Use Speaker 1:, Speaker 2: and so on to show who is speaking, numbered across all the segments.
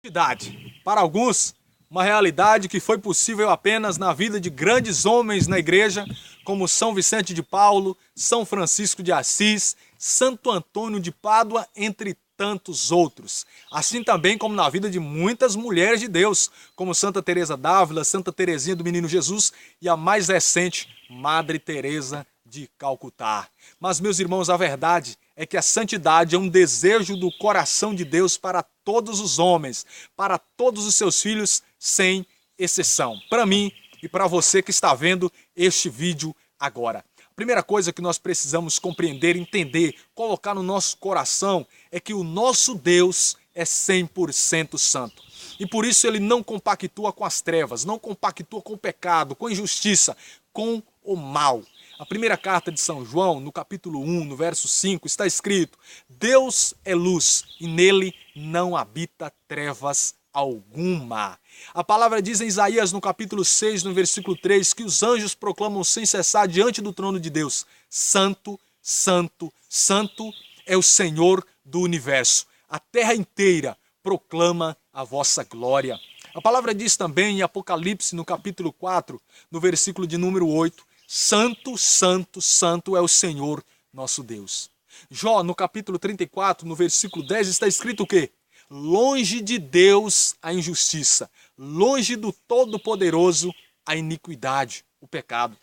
Speaker 1: Santidade. Para alguns, uma realidade que foi possível apenas na vida de grandes homens na igreja, como São Vicente de Paulo, São Francisco de Assis, Santo Antônio de Pádua, entre tantos outros. Assim também como na vida de muitas mulheres de Deus, como Santa Teresa d'Ávila, Santa Teresinha do Menino Jesus e a mais recente, Madre Teresa de Calcutá. Mas, meus irmãos, a verdade é que a santidade é um desejo do coração de Deus para todos os homens, para todos os seus filhos, sem exceção. Para mim e para você que está vendo este vídeo agora. A primeira coisa que nós precisamos compreender, entender, colocar no nosso coração é que o nosso Deus é 100% santo. E por isso ele não compactua com as trevas, não compactua com o pecado, com a injustiça, com o mal. A primeira carta de São João, no capítulo 1, no verso 5, está escrito: Deus é luz e nele não habita trevas alguma. A palavra diz em Isaías, no capítulo 6, no versículo 3, que os anjos proclamam sem cessar diante do trono de Deus: Santo, Santo, Santo é o Senhor do universo. A terra inteira proclama a vossa glória. A palavra diz também em Apocalipse, no capítulo 4, no versículo de número 8, Santo, Santo, Santo é o Senhor nosso Deus. Jó, no capítulo 34, no versículo 10, está escrito o quê? Longe de Deus a injustiça, longe do Todo-Poderoso a iniquidade, o pecado.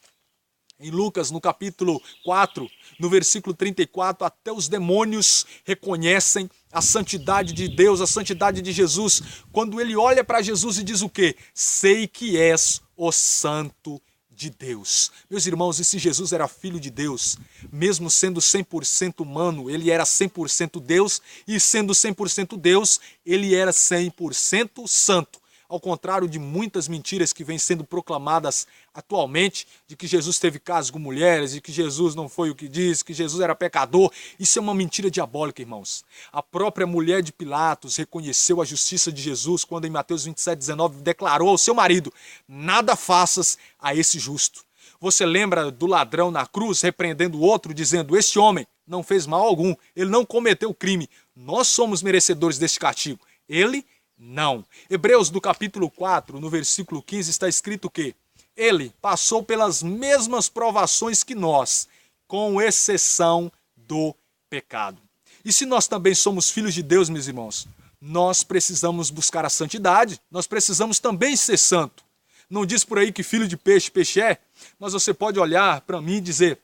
Speaker 1: Em Lucas, no capítulo 4, no versículo 34, até os demônios reconhecem a santidade de Deus, a santidade de Jesus, quando ele olha para Jesus e diz o quê? Sei que és o Santo de Deus. Meus irmãos, e se Jesus era filho de Deus, mesmo sendo 100% humano, ele era 100% Deus, e sendo 100% Deus, ele era 100% santo. Ao contrário de muitas mentiras que vêm sendo proclamadas atualmente, de que Jesus teve casos com mulheres, de que Jesus não foi o que disse, que Jesus era pecador, isso é uma mentira diabólica, irmãos. A própria mulher de Pilatos reconheceu a justiça de Jesus quando em Mateus 27:19 declarou ao seu marido: nada faças a esse justo. Você lembra do ladrão na cruz repreendendo o outro, dizendo: este homem não fez mal algum, ele não cometeu crime, nós somos merecedores deste castigo, ele não. Hebreus, do capítulo 4, no versículo 15, está escrito que ele passou pelas mesmas provações que nós, com exceção do pecado. E se nós também somos filhos de Deus, meus irmãos, nós precisamos buscar a santidade, nós precisamos também ser santo. Não diz por aí que filho de peixe, peixe é, mas você pode olhar para mim e dizer: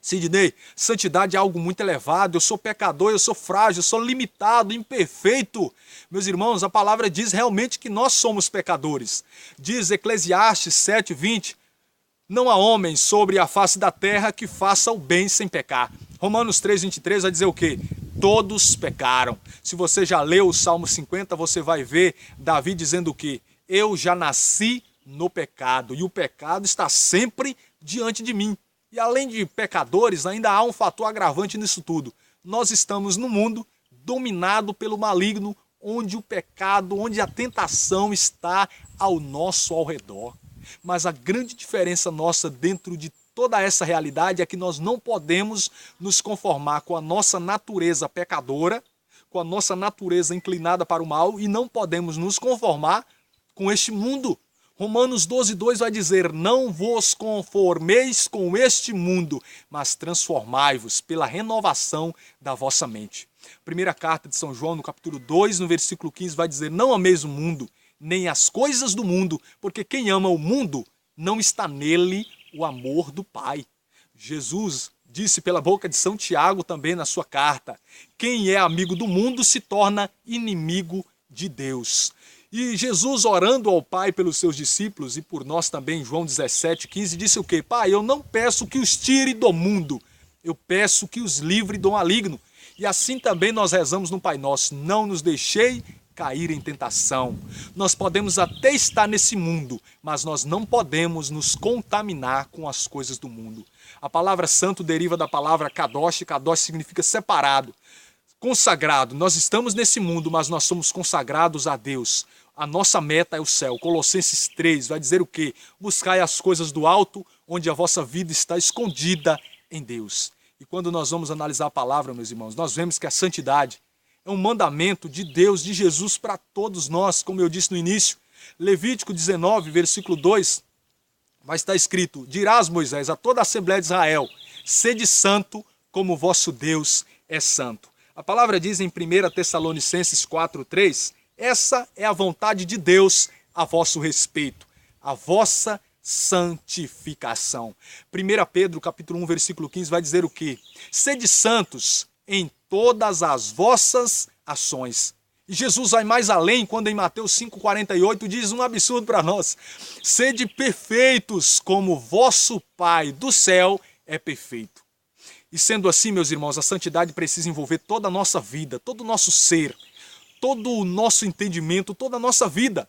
Speaker 1: Sidney, santidade é algo muito elevado, eu sou pecador, eu sou frágil, eu sou limitado, imperfeito. Meus irmãos, a palavra diz realmente que nós somos pecadores. Diz Eclesiastes 7:20, não há homem sobre a face da terra que faça o bem sem pecar. Romanos 3:23 vai dizer o quê? Todos pecaram. Se você já leu o Salmo 50, você vai ver Davi dizendo o quê? Eu já nasci no pecado e o pecado está sempre diante de mim. E além de pecadores, ainda há um fator agravante nisso tudo. Nós estamos no mundo dominado pelo maligno, onde o pecado, onde a tentação está ao nosso redor. Mas a grande diferença nossa dentro de toda essa realidade é que nós não podemos nos conformar com a nossa natureza pecadora, com a nossa natureza inclinada para o mal, e não podemos nos conformar com este mundo. Romanos 12:2 vai dizer: não vos conformeis com este mundo, mas transformai-vos pela renovação da vossa mente. Primeira carta de São João, no capítulo 2, no versículo 15, vai dizer: não ameis o mundo, nem as coisas do mundo, porque quem ama o mundo, não está nele o amor do Pai. Jesus disse pela boca de São Tiago também na sua carta: quem é amigo do mundo se torna inimigo de Deus. E Jesus, orando ao Pai pelos seus discípulos e por nós também, João 17:15, disse o quê? Pai, eu não peço que os tire do mundo, eu peço que os livre do maligno. E assim também nós rezamos no Pai Nosso: não nos deixei cair em tentação. Nós podemos até estar nesse mundo, mas nós não podemos nos contaminar com as coisas do mundo. A palavra santo deriva da palavra kadosh, kadosh significa separado, consagrado. Nós estamos nesse mundo, mas nós somos consagrados a Deus. A nossa meta é o céu. Colossenses 3 vai dizer o quê? Buscai as coisas do alto, onde a vossa vida está escondida em Deus. E quando nós vamos analisar a palavra, meus irmãos, nós vemos que a santidade É um mandamento de Deus, de Jesus para todos nós, como eu disse no início. Levítico 19, versículo 2, vai estar escrito: dirás, Moisés, a toda a Assembleia de Israel, sede santo como vosso Deus é santo. A palavra diz em 1 Tessalonicenses 4:3, essa é a vontade de Deus a vosso respeito, a vossa santificação. 1 Pedro capítulo 1, versículo 15 vai dizer o quê? Sede santos em todas as vossas ações. E Jesus vai mais além quando em Mateus 5,48 diz um absurdo para nós: sede perfeitos como vosso Pai do céu é perfeito. E sendo assim, meus irmãos, a santidade precisa envolver toda a nossa vida, todo o nosso ser, todo o nosso entendimento, toda a nossa vida.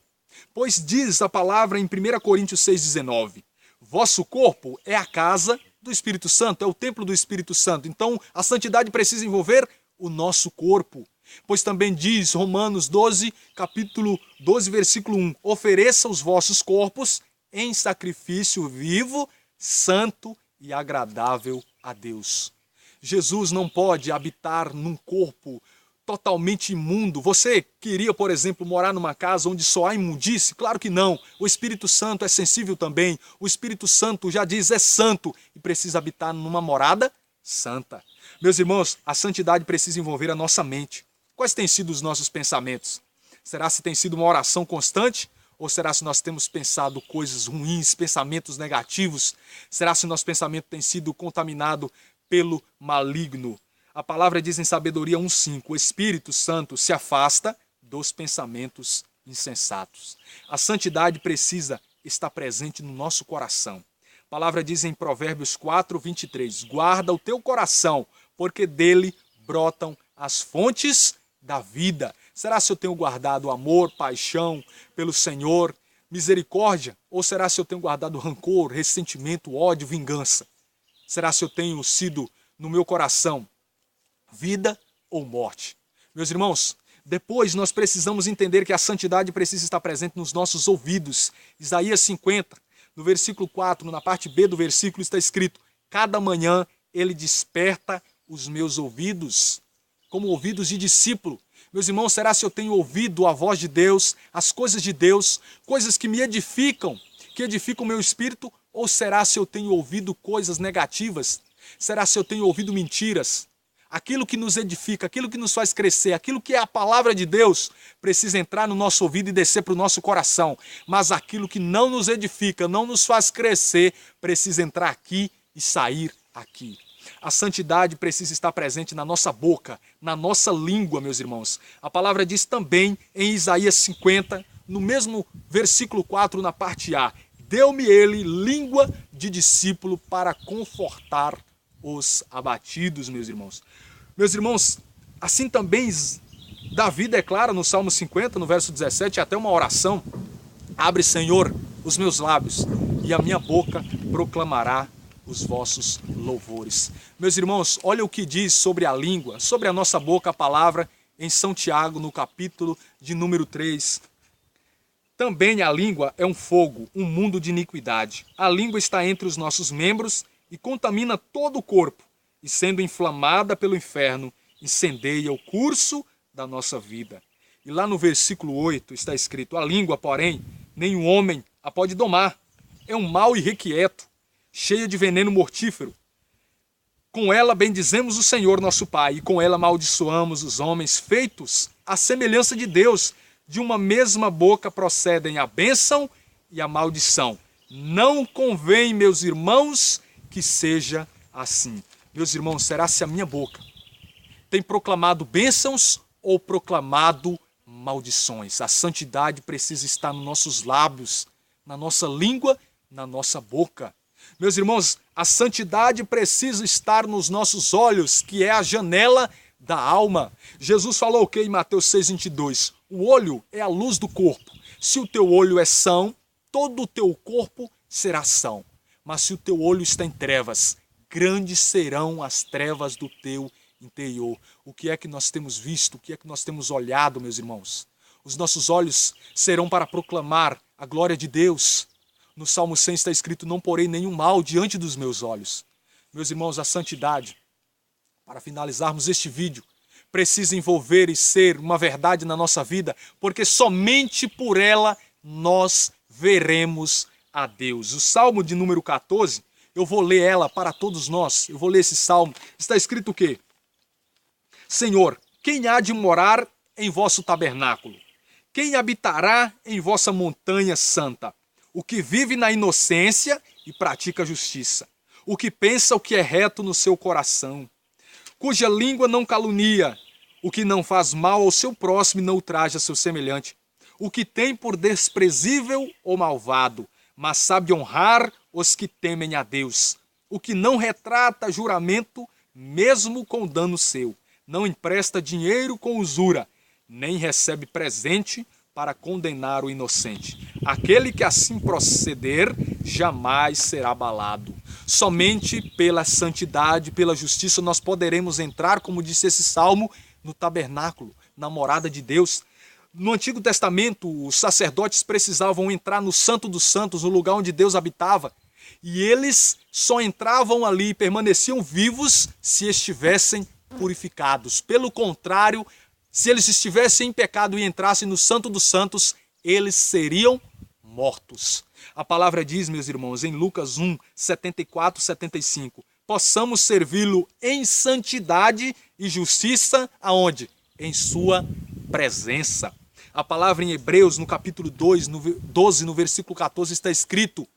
Speaker 1: Pois diz a palavra em 1 Coríntios 6,19, vosso corpo é a casa do Espírito Santo, é o templo do Espírito Santo. Então, a santidade precisa envolver o nosso corpo. Pois também diz Romanos 12, capítulo 12, versículo 1, ofereça os vossos corpos em sacrifício vivo, santo e agradável a Deus. Jesus não pode habitar num corpo totalmente imundo. Você queria, por exemplo, morar numa casa onde só há imundície? Claro que não. O Espírito Santo é sensível também. O Espírito Santo já diz é santo e precisa habitar numa morada santa. Meus irmãos, a santidade precisa envolver a nossa mente. Quais têm sido os nossos pensamentos? Será se tem sido uma oração constante? Ou será se nós temos pensado coisas ruins, pensamentos negativos? Será se nosso pensamento tem sido contaminado pelo maligno? A palavra diz em Sabedoria 1,5, o Espírito Santo se afasta dos pensamentos insensatos. A santidade precisa estar presente no nosso coração. A palavra diz em Provérbios 4:23, guarda o teu coração, porque dele brotam as fontes da vida. Será se eu tenho guardado amor, paixão pelo Senhor, misericórdia? Ou será se eu tenho guardado rancor, ressentimento, ódio, vingança? Será se eu tenho sido no meu coração vida ou morte? Meus irmãos, depois nós precisamos entender que a santidade precisa estar presente nos nossos ouvidos. Isaías 50, no versículo 4, na parte B do versículo está escrito, cada manhã ele desperta os meus ouvidos, como ouvidos de discípulo. Meus irmãos, será se eu tenho ouvido a voz de Deus, as coisas de Deus, coisas que me edificam, que edificam o meu espírito? Ou será se eu tenho ouvido coisas negativas? Será se eu tenho ouvido mentiras? Aquilo que nos edifica, aquilo que nos faz crescer, aquilo que é a palavra de Deus, precisa entrar no nosso ouvido e descer para o nosso coração. Mas aquilo que não nos edifica, não nos faz crescer, precisa entrar aqui e sair aqui. A santidade precisa estar presente na nossa boca, na nossa língua, meus irmãos. A palavra diz também em Isaías 50, no mesmo versículo 4, na parte A, deu-me ele língua de discípulo para confortar os abatidos, meus irmãos. Meus irmãos, assim também Davi declara no Salmo 50, no verso 17, até uma oração, abre, Senhor, os meus lábios, e a minha boca proclamará os vossos louvores. Meus irmãos, olha o que diz sobre a língua, sobre a nossa boca, a palavra, em São Tiago, no capítulo de número 3. Também a língua é um fogo, um mundo de iniquidade. A língua está entre os nossos membros e contamina todo o corpo, e sendo inflamada pelo inferno, incendeia o curso da nossa vida. E lá no versículo 8 está escrito, a língua, porém, nenhum homem a pode domar. É um mal irrequieto, cheia de veneno mortífero. Com ela bendizemos o Senhor nosso Pai, e com ela amaldiçoamos os homens feitos à semelhança de Deus. De uma mesma boca procedem a bênção e a maldição. Não convém, meus irmãos, que seja assim. Meus irmãos, será se a minha boca tem proclamado bênçãos ou proclamado maldições? A santidade precisa estar nos nossos lábios, na nossa língua, na nossa boca. Meus irmãos, a santidade precisa estar nos nossos olhos, que é a janela da alma. Jesus falou o que em Mateus 6:22? O olho é a luz do corpo. Se o teu olho é são, todo o teu corpo será são. Mas se o teu olho está em trevas, grandes serão as trevas do teu interior. O que é que nós temos visto? O que é que nós temos olhado, meus irmãos? Os nossos olhos serão para proclamar a glória de Deus. No Salmo 100 está escrito, não porei nenhum mal diante dos meus olhos. Meus irmãos, a santidade, para finalizarmos este vídeo, precisa envolver e ser uma verdade na nossa vida, porque somente por ela nós veremos a Deus. O Salmo de número 14, eu vou ler ela para todos nós. Eu vou ler esse salmo. Está escrito o quê? Senhor, quem há de morar em vosso tabernáculo? Quem habitará em vossa montanha santa? O que vive na inocência e pratica a justiça. O que pensa o que é reto no seu coração. Cuja língua não calunia. O que não faz mal ao seu próximo e não ultraja seu semelhante. O que tem por desprezível ou malvado, mas sabe honrar os que temem a Deus. O que não retrata juramento, mesmo com dano seu. Não empresta dinheiro com usura, nem recebe presente para condenar o inocente. Aquele que assim proceder, jamais será abalado. Somente pela santidade, pela justiça, nós poderemos entrar, como disse esse salmo, no tabernáculo, na morada de Deus. No Antigo Testamento, os sacerdotes precisavam entrar no Santo dos Santos, no lugar onde Deus habitava. E eles só entravam ali e permaneciam vivos se estivessem purificados. Pelo contrário, se eles estivessem em pecado e entrassem no Santo dos Santos, eles seriam mortos. A palavra diz, meus irmãos, em Lucas 1, 74, 75, possamos servi-lo em santidade e justiça, aonde? Em sua presença. A palavra em Hebreus, no capítulo 2, no 12, no versículo 14, está escrito: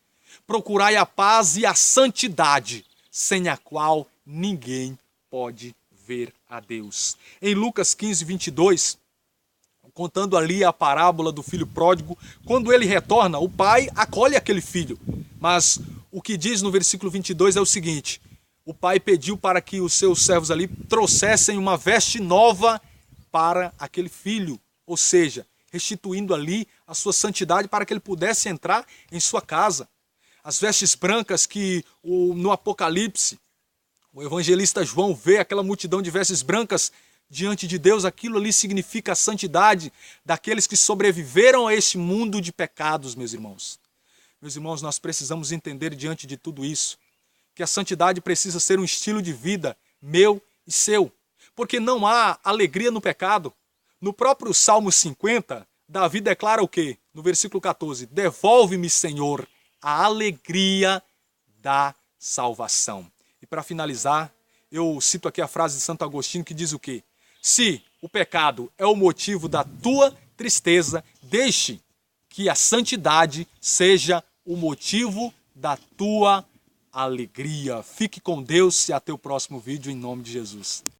Speaker 1: procurai a paz e a santidade, sem a qual ninguém pode ver a Deus. Em Lucas 15, 22, contando ali a parábola do filho pródigo, quando ele retorna, o pai acolhe aquele filho. Mas o que diz no versículo 22 é o seguinte: o pai pediu para que os seus servos ali trouxessem uma veste nova para aquele filho, ou seja, restituindo ali a sua santidade para que ele pudesse entrar em sua casa. As vestes brancas que no Apocalipse, o evangelista João vê aquela multidão de vestes brancas diante de Deus, aquilo ali significa a santidade daqueles que sobreviveram a este mundo de pecados, meus irmãos. Meus irmãos, nós precisamos entender diante de tudo isso, que a santidade precisa ser um estilo de vida meu e seu, porque não há alegria no pecado. No próprio Salmo 50, Davi declara o quê? No versículo 14, devolve-me, Senhor, a alegria da salvação. E para finalizar, eu cito aqui a frase de Santo Agostinho que diz o quê? Se o pecado é o motivo da tua tristeza, deixe que a santidade seja o motivo da tua alegria. Fique com Deus e até o próximo vídeo, em nome de Jesus.